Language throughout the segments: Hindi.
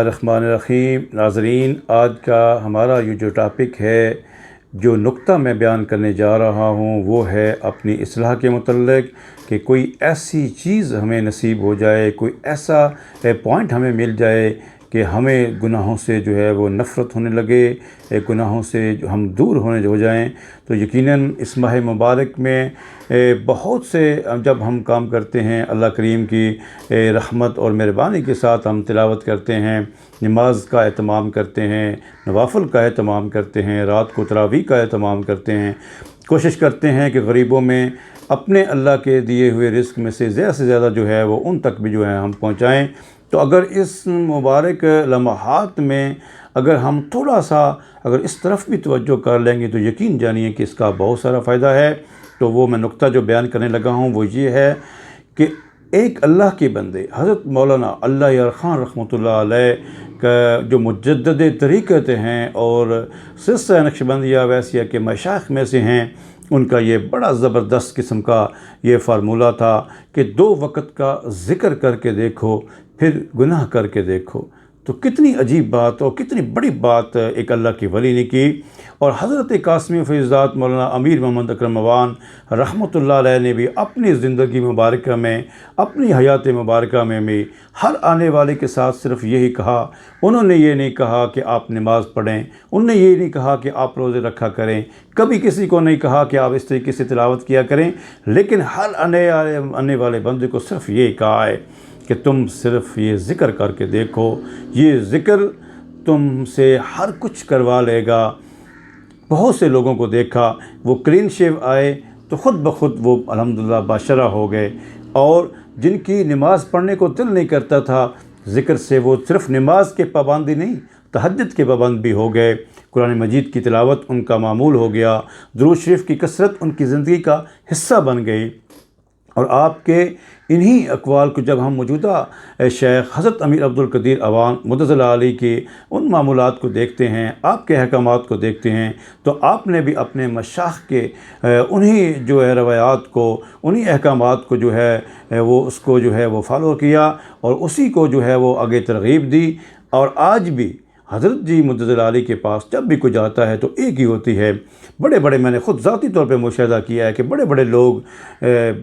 रहमानिर्रहीम। नाज़रीन, आज का हमारा ये जो टॉपिक है, जो नुक्ता मैं बयान करने जा रहा हूँ, वो है अपनी इस्लाह के मुतल्लिक़ कि कोई ऐसी चीज़ हमें नसीब हो जाए, कोई ऐसा पॉइंट हमें मिल जाए कि हमें गुनाहों से जो है वो नफ़रत होने लगे, गुनाहों से जो हम दूर होने हो जाएं। तो यकीनन इस माह मुबारक में बहुत से जब हम काम करते हैं, अल्लाह करीम की रहमत और मेहरबानी के साथ हम तिलावत करते हैं, नमाज का एहतमाम करते हैं, नवाफ़िल का एहतमाम करते हैं, रात को तरावी का एहतमाम करते हैं, कोशिश करते हैं कि गरीबों में अपने अल्लाह के दिए हुए रिज़्क़ में से ज़्यादा जो है वो उन तक भी जो है हम पहुँचाएँ। तो अगर इस मुबारक लम्हात में अगर हम थोड़ा सा अगर इस तरफ भी तवज्जो कर लेंगे तो यकीन जानिए कि इसका बहुत सारा फ़ायदा है। तो वो मैं नुक्ता जो बयान करने लगा हूँ वो ये है कि एक अल्लाह के बंदे हज़रत मौलाना अल्लाह यार ख़ान रहमतुल्लाह अलैह का जो मुजद्दिद तरीक़त हैं और सिलसिला नक्शबंदिया वैसिया के मशाइख़ में से हैं, उनका ये बड़ा ज़बरदस्त किस्म का ये फ़ार्मूला था कि 2 वक़्त का ज़िक्र करके देखो, फिर गुनाह करके देखो। तो कितनी अजीब बात और कितनी बड़ी बात एक अल्लाह की वली ने की। और हज़रत कासिमी फ़ैज़ात मौलाना अमीर मोहम्मद अकरम अवान रहमतुल्लाह अलैह ने भी अपनी ज़िंदगी मुबारक में, अपनी हयात मुबारक में भी हर आने वाले के साथ सिर्फ़ यही कहा। उन्होंने ये नहीं कहा कि आप नमाज़ पढ़ें, उन्होंने ये नहीं कहा कि आप रोज़े रखा करें, कभी किसी को नहीं कहा कि आप इस तरीके से तिलावत किया करें, लेकिन हर आने वाले बंदे को सिर्फ़ यही कहा है कि तुम सिर्फ़ ये ज़िक्र करके देखो, ये ज़िक्र तुमसे हर कुछ करवा लेगा। बहुत से लोगों को देखा, वो क्लीन शेव आए तो ख़ुद ब खुद वो अल्हम्दुलिल्लाह बाशरा हो गए, और जिनकी नमाज़ पढ़ने को दिल नहीं करता था, ज़िक्र से वो सिर्फ़ नमाज के पाबंदी नहीं, तहज्जुद के पाबंद भी हो गए। कुरान मजीद की तिलावत उनका मामूल हो गया, दुरूद शरीफ की कसरत उनकी ज़िंदगी का हिस्सा बन गई। और आपके इन्हीं अक़वाल को जब हम मौजूदा शेख हज़रत अमीर अब्दुल कदीर अवान मुद्दज़ल्लाह अलैह के उन मामूलात को देखते हैं, आपके अहकामात को देखते हैं, तो आपने भी अपने मशाइख़ के उन्हीं जो है रवायात को, उन्हीं अहकामात को जो है वो उसको जो है वो फ़ॉलो किया और उसी को जो है वो आगे तरग़ीब दी। और आज भी हज़रत जी मुद्दज़ल्लाह अलैह के पास जब भी कोई जाता है तो एक ही होती है। बड़े बड़े मैंने ख़ुद ज़ाती तौर पे मुशाहिदा किया है कि बड़े बड़े लोग,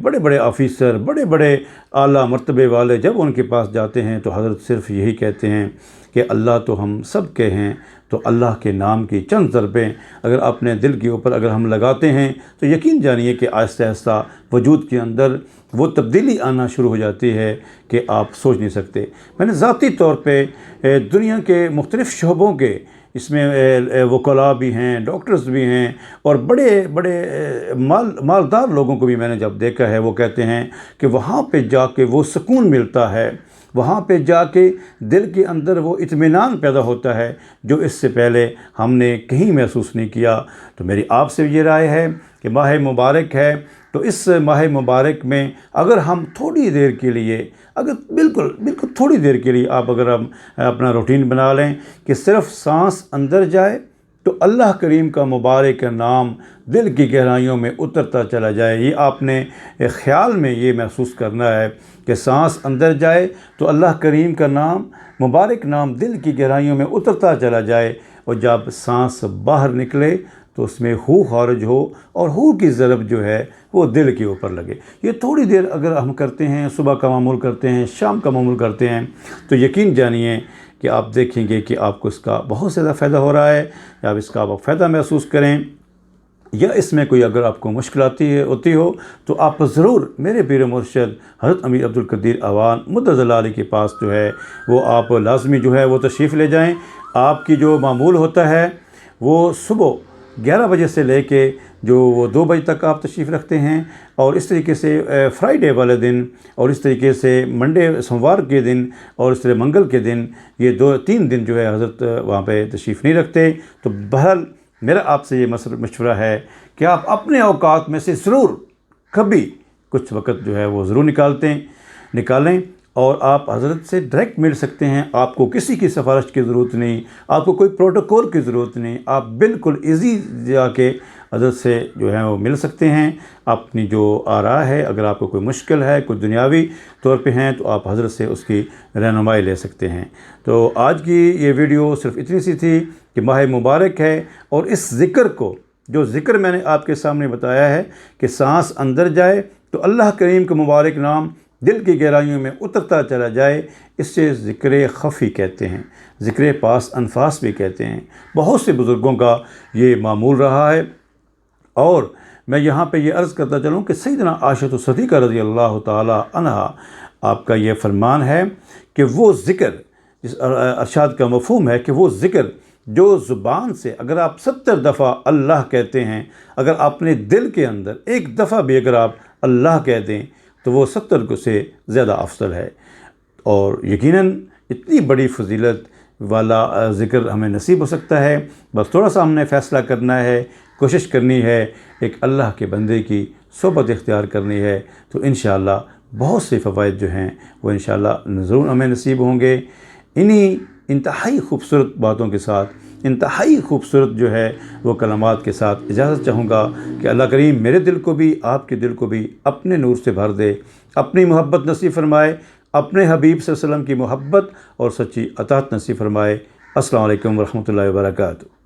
बड़े बड़े ऑफ़िसर, बड़े बड़े आला मर्तबे वाले जब उनके पास जाते हैं तो हज़रत सिर्फ़ यही कहते हैं कि अल्लाह तो हम सब के हैं, तो अल्लाह के नाम की चंद ज़रबें अगर अपने दिल के ऊपर अगर हम लगाते हैं तो यकीन जानिए कि आहिस्ता आहिस्ता वजूद के अंदर वो तब्दीली आना शुरू हो जाती है कि आप सोच नहीं सकते। मैंने ज़ाती तौर पे दुनिया के मुख्तलिफ़ शोबों के इसमें वकला भी हैं, डॉक्टर्स भी हैं, और बड़े बड़े मालदार लोगों को भी मैंने जब देखा है, वो कहते हैं कि वहाँ पे जाके वो सुकून मिलता है, वहाँ पे जाके दिल के अंदर वो इत्मीनान पैदा होता है जो इससे पहले हमने कहीं महसूस नहीं किया। तो मेरी आपसे ये राय है कि माह मुबारक है, तो इस माह मुबारक में अगर हम थोड़ी देर के लिए, अगर बिल्कुल थोड़ी देर के लिए आप अगर हम अपना रूटीन बना लें कि सिर्फ़ सांस अंदर जाए तो अल्लाह करीम का मुबारक नाम दिल की गहराइयों में उतरता चला जाए। ये आपने ख़्याल में ये महसूस करना है कि सांस अंदर जाए तो अल्लाह करीम का नाम, मुबारक नाम दिल की गहराइयों में उतरता चला जाए, और जब सांस बाहर निकले तो उसमें हू खारिज हो और हू की ज़रब जो है वो दिल के ऊपर लगे। ये थोड़ी देर अगर हम करते हैं, सुबह का मामूल करते हैं, शाम का मामूल करते हैं, तो यकीन जानिए कि आप देखेंगे कि आपको इसका बहुत ज़्यादा फ़ायदा हो रहा है, या आप इसका आप फ़ायदा महसूस करें, या इसमें कोई अगर आपको मुश्किल होती हो तो आप ज़रूर मेरे पीर मुर्शिद हज़रत अमीर अब्दुल कदीर अवान मुद्दज़ल्लाह अलैह के पास जो है वो आप लाज़मी जो है वो तशरीफ़ ले जाएँ। आपकी जो मामूल होता है वो सुबह 11 बजे से लेके जो वो 2 बजे तक आप तशरीफ़ रखते हैं, और इस तरीके से फ्राइडे वाले दिन, और इस तरीके से मंडे सोमवार के दिन, और इस तरह मंगल के दिन, ये 2-3 दिन जो है हज़रत वहाँ पे तशरीफ़ नहीं रखते। तो बहरहाल मेरा आपसे ये मशवरा है कि आप अपने औकात में से ज़रूर कभी कुछ वक़्त जो है वो ज़रूर निकालें, और आप हज़रत से डायरेक्ट मिल सकते हैं। आपको किसी की सिफारिश की ज़रूरत नहीं, आपको कोई प्रोटोकॉल की ज़रूरत नहीं, आप बिल्कुल ईज़ी जाके हज़रत से जो है वो मिल सकते हैं। अपनी जो आरा है, अगर आपको कोई मुश्किल है, कोई दुनियावी तौर पे हैं, तो आप हज़रत से उसकी रहनुमाई ले सकते हैं। तो आज की ये वीडियो सिर्फ इतनी सी थी कि माह मुबारक है, और इस ज़िक्र को, जो ज़िक्र मैंने आपके सामने बताया है कि सांस अंदर जाए तो अल्लाह करीम का मुबारक नाम दिल की गहराइयों में उतरता चला जाए, इससे ज़िक्र ख़फ़ी कहते हैं, ज़िक्र पास अनफास भी कहते हैं। बहुत से बुज़ुर्गों का ये मामूल रहा है। और मैं यहाँ पे ये अर्ज़ करता चलूँ कि सैयदना आयशा सिद्दीक़ा रज़ी अल्लाह ताला अन्हा, आपका ये फरमान है कि वो ज़िक्र, जिस अरशाद का मफ़हूम है कि वो ज़िक्र जो ज़ुबान से अगर आप 70 दफ़ा अल्लाह कहते हैं, अगर अपने दिल के अंदर एक दफ़ा भी अगर आप अल्लाह कह दें, तो वो 70 को से ज़्यादा अफजल है। और यकीनन इतनी बड़ी फजीलत वाला ज़िक्र हमें नसीब हो सकता है। बस थोड़ा सा हमने फ़ैसला करना है, कोशिश करनी है, एक अल्लाह के बंदे की सोबत इख्तियार करनी है, तो इंशाअल्लाह बहुत से फ़वाइद जो हैं वो इंशाअल्लाह ज़रूर हमें नसीब होंगे। इन्हीं इंतहाई खूबसूरत बातों के साथ, इंतहाई खूबसूरत जो है वो कलमात के साथ इजाज़त चाहूँगा कि अल्लाह करीम मेरे दिल को भी, आपके दिल को भी अपने नूर से भर दे, अपनी मोहब्बत नसीब फरमाए, अपने हबीब सल्लल्लाहु अलैहि वसल्लम की मोहब्बत और सच्ची अताअत नसीब फरमाए। अस्सलामु अलैकुम व रहमतुल्लाहि व बरकातुहू।